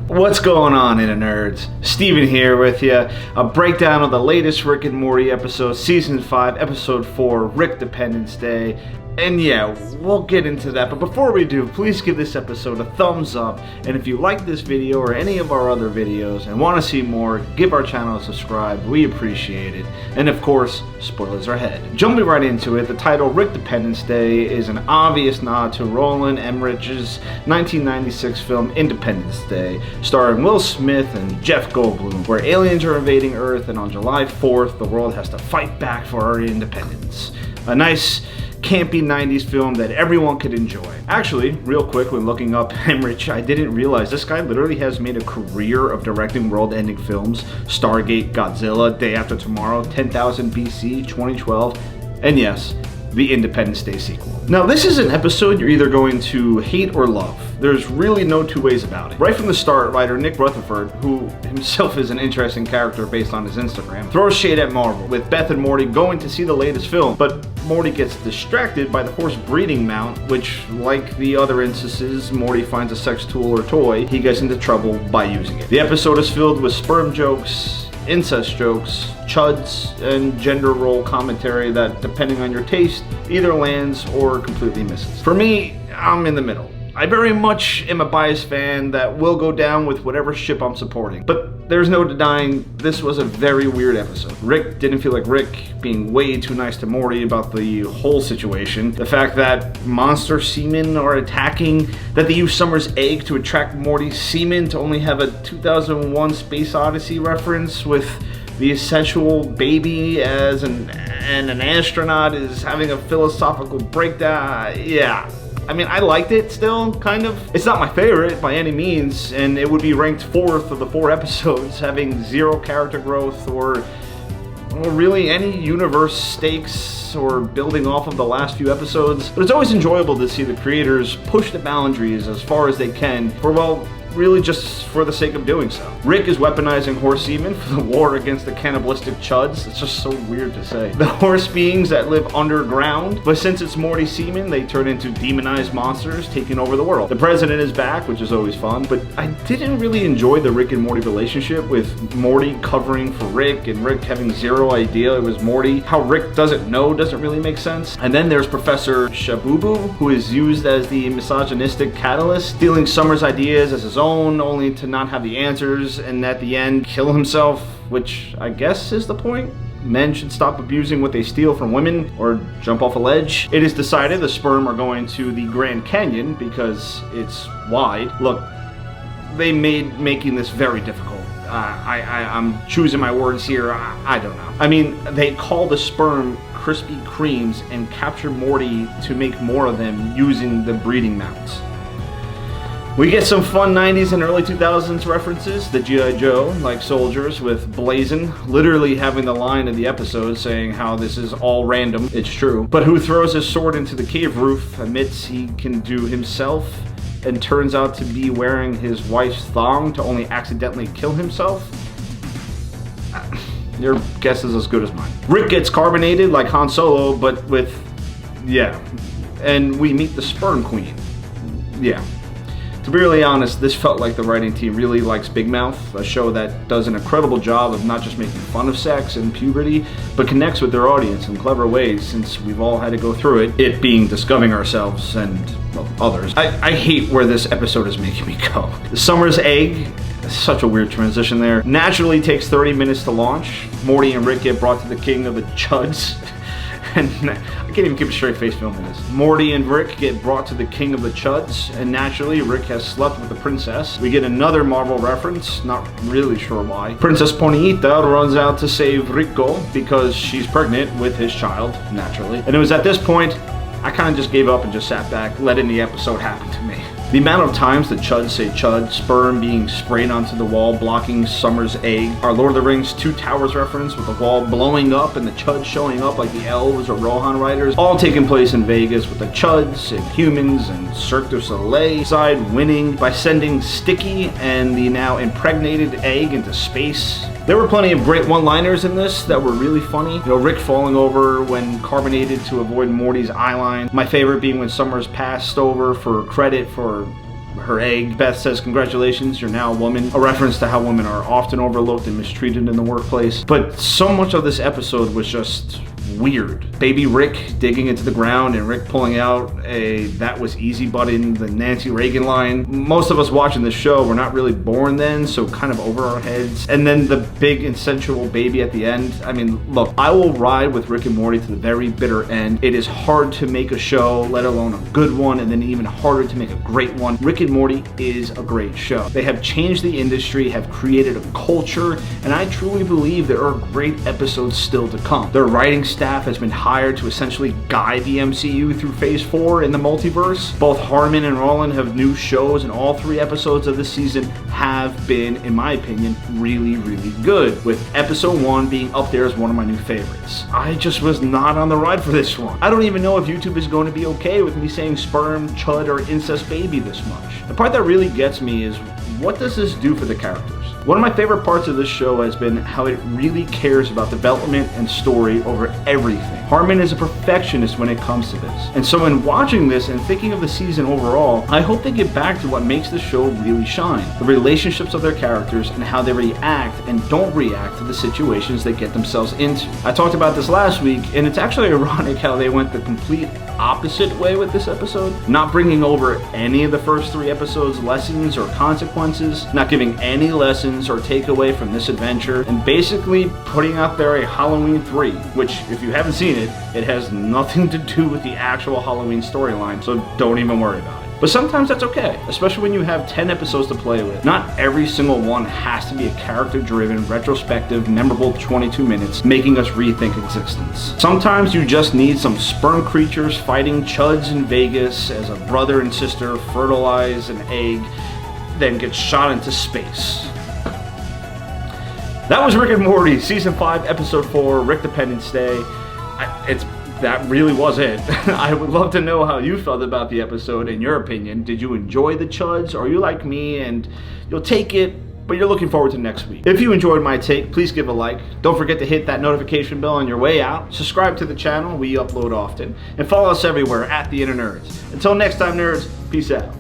What's going on, internerds? Steven here with you. A breakdown of the latest Rick and Morty episode, Season 5, Episode 4, Rick Dependence Day. And yeah, we'll get into that, but before we do, please give this episode a thumbs up, and if you like this video or any of our other videos and want to see more, give our channel a subscribe. We appreciate it. And of course, spoilers are ahead. Jumping right into it, the title Rick Dependence Day is an obvious nod to Roland Emmerich's 1996 film Independence Day, starring Will Smith and Jeff Goldblum, where aliens are invading Earth, and on July 4th, the world has to fight back for our independence. A nice campy 90s film that everyone could enjoy. Actually, real quick, when looking up Emmerich, I didn't realize this guy literally has made a career of directing world-ending films. Stargate, Godzilla, Day After Tomorrow, 10,000 BC, 2012, and yes, the Independence Day sequel. Now, this is an episode you're either going to hate or love. There's really no two ways about it. Right from the start, writer Nick Rutherford, who himself is an interesting character based on his Instagram, throws shade at Marvel, with Beth and Morty going to see the latest film, but Morty gets distracted by the horse breeding mount, which, like the other instances, Morty finds a sex tool or toy, he gets into trouble by using it. The episode is filled with sperm jokes, incest jokes, chuds, and gender role commentary that, depending on your taste, either lands or completely misses. For me, I'm in the middle. I very much am a biased fan that will go down with whatever ship I'm supporting, but there's no denying this was a very weird episode. Rick didn't feel like Rick, being way too nice to Morty about the whole situation. The fact that monster seamen are attacking, that they use Summer's egg to attract Morty's semen, to only have a 2001 Space Odyssey reference with the sexual baby as an astronaut is having a philosophical breakdown. Yeah. I mean, I liked it still, kind of. It's not my favorite by any means, and it would be ranked 4th of the 4 episodes, having 0 character growth or really any universe stakes or building off of the last few episodes. But it's always enjoyable to see the creators push the boundaries as far as they can for, well, really just for the sake of doing so. Rick is weaponizing horse semen for the war against the cannibalistic chuds. It's just so weird to say. The horse beings that live underground, but since it's Morty semen, they turn into demonized monsters taking over the world. The president is back, which is always fun, but I didn't really enjoy the Rick and Morty relationship, with Morty covering for Rick and Rick having 0 idea it was Morty. How Rick doesn't know doesn't really make sense. And then there's Professor Shabubu, who is used as the misogynistic catalyst, stealing Summer's ideas as his own, only to not have the answers and at the end kill himself, which I guess is the point. Men should stop abusing what they steal from women or jump off a ledge. It is decided the sperm are going to the Grand Canyon because it's wide. Look, they made making this very difficult. I'm choosing my words here. I don't know. I mean, they call the sperm Krispy Kremes and capture Morty to make more of them using the breeding mounts. We get some fun 90s and early 2000s references. The G.I. Joe, like soldiers, with Blazin' literally having the line of the episode saying how this is all random. It's true. But who throws his sword into the cave roof, admits he can do himself, and turns out to be wearing his wife's thong to only accidentally kill himself? Your guess is as good as mine. Rick gets carbonated like Han Solo, but with, yeah. And we meet the Sperm Queen. Yeah. To be really honest, this felt like the writing team really likes Big Mouth, a show that does an incredible job of not just making fun of sex and puberty, but connects with their audience in clever ways, since we've all had to go through it, it being discovering ourselves and, well, others. I hate where this episode is making me go. Summer's egg, such a weird transition there, naturally takes 30 minutes to launch. Morty and Rick get brought to the king of the chuds. And I can't even keep a straight face filming this. Morty and Rick get brought to the king of the chuds, and naturally Rick has slept with the princess. We get another Marvel reference, not really sure why. Princess Poniita runs out to save Rico because she's pregnant with his child, naturally. And it was at this point, I kind of just gave up and just sat back, letting the episode happen to me. The amount of times the chuds say chud, sperm being sprayed onto the wall, blocking Summer's egg, our Lord of the Rings Two Towers reference with the wall blowing up and the chuds showing up like the elves or Rohan riders, all taking place in Vegas with the chuds and humans and Cirque du Soleil side winning by sending Sticky and the now impregnated egg into space. There were plenty of great one-liners in this that were really funny. You know, Rick falling over when carbonated to avoid Morty's eyeline. My favorite being when Summer's passed over for credit for her egg. Beth says, "Congratulations, you're now a woman," a reference to how women are often overlooked and mistreated in the workplace. But so much of this episode was just weird. Baby Rick digging into the ground and Rick pulling out a "that was easy" button, the Nancy Reagan line. Most of us watching the show were not really born then, so kind of over our heads. And then the big insensual baby at the end. I mean, look, I will ride with Rick and Morty to the very bitter end. It is hard to make a show, let alone a good one, and then even harder to make a great one. Rick and Morty is a great show. They have changed the industry, have created a culture, and I truly believe there are great episodes still to come. Their writing staff has been hired to essentially guide the MCU through Phase 4 in the multiverse. Both Harmon and Roland have new shows, and all 3 episodes of this season have been, in my opinion, really, really good, with episode 1 being up there as one of my new favorites. I just was not on the ride for this one. I don't even know if YouTube is going to be okay with me saying sperm, chud, or incest baby this much. The part that really gets me is, what does this do for the characters? One of my favorite parts of this show has been how it really cares about development and story over everything. Harmon is a perfectionist when it comes to this. And so in watching this and thinking of the season overall, I hope they get back to what makes the show really shine. The relationships of their characters and how they react and don't react to the situations they get themselves into. I talked about this last week, and it's actually ironic how they went the complete opposite way with this episode. Not bringing over any of the first 3 episodes' lessons or consequences, not giving any lessons or takeaway from this adventure, and basically putting out there a Halloween 3, which, if you haven't seen it, it has nothing to do with the actual Halloween storyline, so don't even worry about it. But sometimes that's okay, especially when you have 10 episodes to play with. Not every single one has to be a character-driven, retrospective, memorable 22 minutes, making us rethink existence. Sometimes you just need some sperm creatures fighting chuds in Vegas as a brother and sister fertilize an egg, then get shot into space. That was Rick and Morty, Season 5, Episode 4, Rick Dependence Day. That really was it. I would love to know how you felt about the episode, in your opinion. Did you enjoy the chuds? Or are you like me and you'll take it, but you're looking forward to next week? If you enjoyed my take, please give a like. Don't forget to hit that notification bell on your way out. Subscribe to the channel, we upload often. And follow us everywhere at The Inner Nerds. Until next time, nerds, peace out.